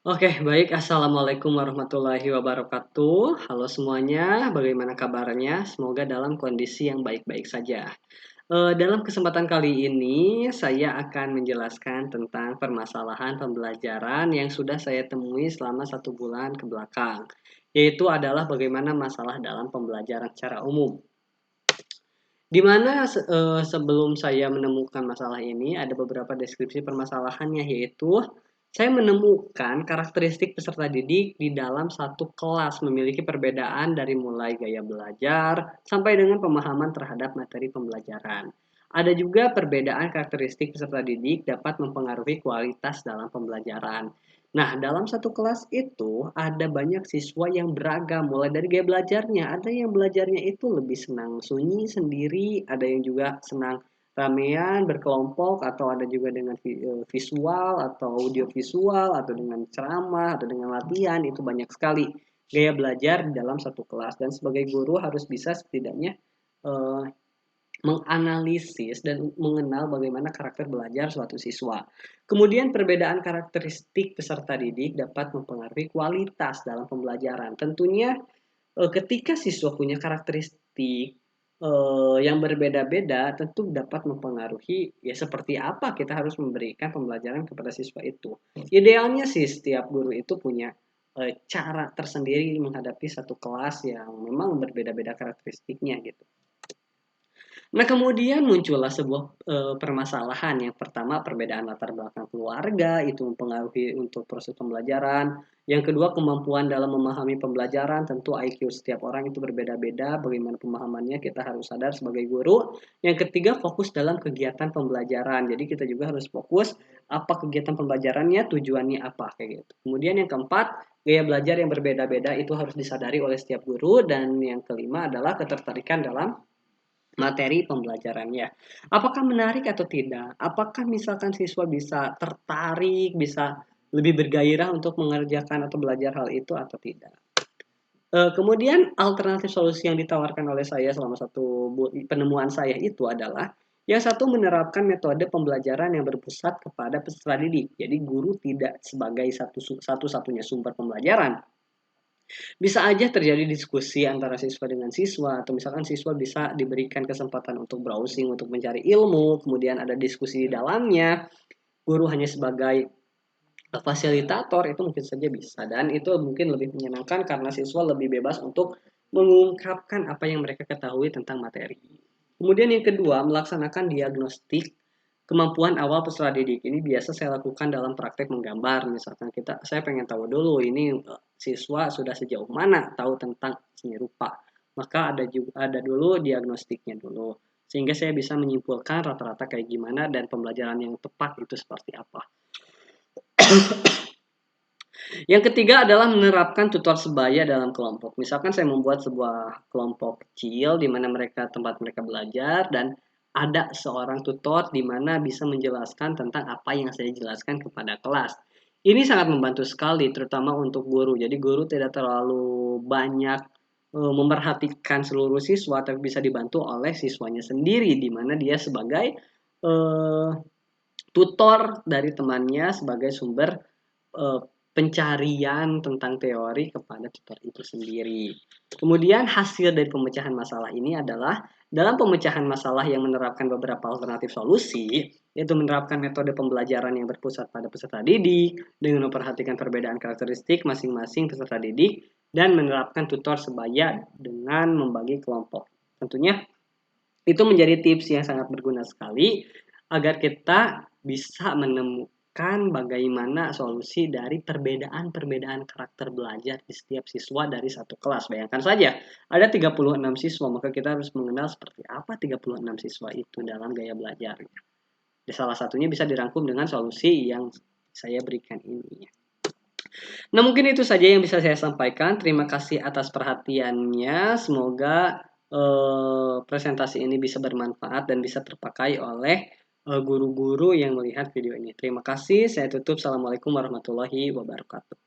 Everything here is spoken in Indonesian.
Oke, baik. Assalamualaikum warahmatullahi wabarakatuh. Halo semuanya, bagaimana kabarnya? Semoga dalam kondisi yang baik-baik saja. Dalam kesempatan kali ini, saya akan menjelaskan tentang permasalahan pembelajaran yang sudah saya temui selama 1 bulan ke belakang, yaitu adalah bagaimana masalah dalam pembelajaran secara umum. Di mana sebelum saya menemukan masalah ini, ada beberapa deskripsi permasalahannya, yaitu saya menemukan karakteristik peserta didik di dalam satu kelas memiliki perbedaan dari mulai gaya belajar sampai dengan pemahaman terhadap materi pembelajaran. Ada juga perbedaan karakteristik peserta didik dapat mempengaruhi kualitas dalam pembelajaran. Nah, dalam satu kelas itu ada banyak siswa yang beragam, mulai dari gaya belajarnya. Ada yang belajarnya itu lebih senang sunyi sendiri, ada yang juga senang ramean, berkelompok, atau ada juga dengan visual atau audio visual, atau dengan ceramah, atau dengan latihan, itu banyak sekali gaya belajar di dalam satu kelas. Dan sebagai guru harus bisa setidaknya eh, menganalisis dan mengenal bagaimana karakter belajar suatu siswa. Kemudian perbedaan karakteristik peserta didik dapat mempengaruhi kualitas dalam pembelajaran. Tentunya ketika siswa punya karakteristik yang berbeda-beda, tentu dapat mempengaruhi ya seperti apa kita harus memberikan pembelajaran kepada siswa itu. Idealnya sih setiap guru itu punya cara tersendiri menghadapi satu kelas yang memang berbeda-beda karakteristiknya gitu. Nah, kemudian muncullah sebuah permasalahan. Yang pertama, perbedaan latar belakang keluarga itu mempengaruhi untuk proses pembelajaran. Yang kedua, kemampuan dalam memahami pembelajaran. Tentu IQ setiap orang itu berbeda-beda. Bagaimana pemahamannya kita harus sadar sebagai guru. Yang ketiga, fokus dalam kegiatan pembelajaran. Jadi kita juga harus fokus apa kegiatan pembelajarannya, tujuannya apa kayak gitu. Kemudian yang keempat, gaya belajar yang berbeda-beda itu harus disadari oleh setiap guru. Dan yang kelima adalah ketertarikan dalam materi pembelajarannya. Apakah menarik atau tidak? Apakah misalkan siswa bisa tertarik, bisa lebih bergairah untuk mengerjakan atau belajar hal itu atau tidak? Kemudian alternatif solusi yang ditawarkan oleh saya selama penemuan saya itu adalah yang satu menerapkan metode pembelajaran yang berpusat kepada peserta didik. Jadi guru tidak sebagai satu-satunya sumber pembelajaran, bisa aja terjadi diskusi antara siswa dengan siswa, atau misalkan siswa bisa diberikan kesempatan untuk browsing, untuk mencari ilmu, kemudian ada diskusi di dalamnya, guru hanya sebagai fasilitator, itu mungkin saja bisa. Dan itu mungkin lebih menyenangkan karena siswa lebih bebas untuk mengungkapkan apa yang mereka ketahui tentang materi. Kemudian yang kedua, melaksanakan diagnostik kemampuan awal peserta didik. Ini biasa saya lakukan dalam praktek menggambar. Misalkan saya pengen tahu dulu ini siswa sudah sejauh mana tahu tentang seni rupa. Maka ada dulu diagnostiknya dulu. Sehingga saya bisa menyimpulkan rata-rata kayak gimana dan pembelajaran yang tepat itu seperti apa. Yang ketiga adalah menerapkan tutor sebaya dalam kelompok. Misalkan saya membuat sebuah kelompok kecil di mana tempat mereka belajar, dan ada seorang tutor di mana bisa menjelaskan tentang apa yang saya jelaskan kepada kelas. Ini sangat membantu sekali terutama untuk guru. Jadi guru tidak terlalu banyak memerhatikan seluruh siswa, tapi bisa dibantu oleh siswanya sendiri di mana dia sebagai eh, tutor dari temannya, sebagai sumber eh, pencarian tentang teori kepada tutor itu sendiri. Kemudian hasil dari pemecahan masalah ini adalah dalam pemecahan masalah yang menerapkan beberapa alternatif solusi, yaitu menerapkan metode pembelajaran yang berpusat pada peserta didik dengan memperhatikan perbedaan karakteristik masing-masing peserta didik dan menerapkan tutor sebaya dengan membagi kelompok. Tentunya itu menjadi tips yang sangat berguna sekali agar kita bisa menemukan bagaimana solusi dari perbedaan-perbedaan karakter belajar di setiap siswa dari satu kelas. Bayangkan saja, ada 36 siswa, maka kita harus mengenal seperti apa 36 siswa itu dalam gaya belajarnya. Salah satunya bisa dirangkum dengan solusi yang saya berikan ini. Nah, mungkin itu saja yang bisa saya sampaikan. Terima kasih atas perhatiannya. Semoga presentasi ini bisa bermanfaat dan bisa terpakai oleh guru-guru yang melihat video ini. Terima kasih. Saya tutup. Assalamualaikum warahmatullahi wabarakatuh.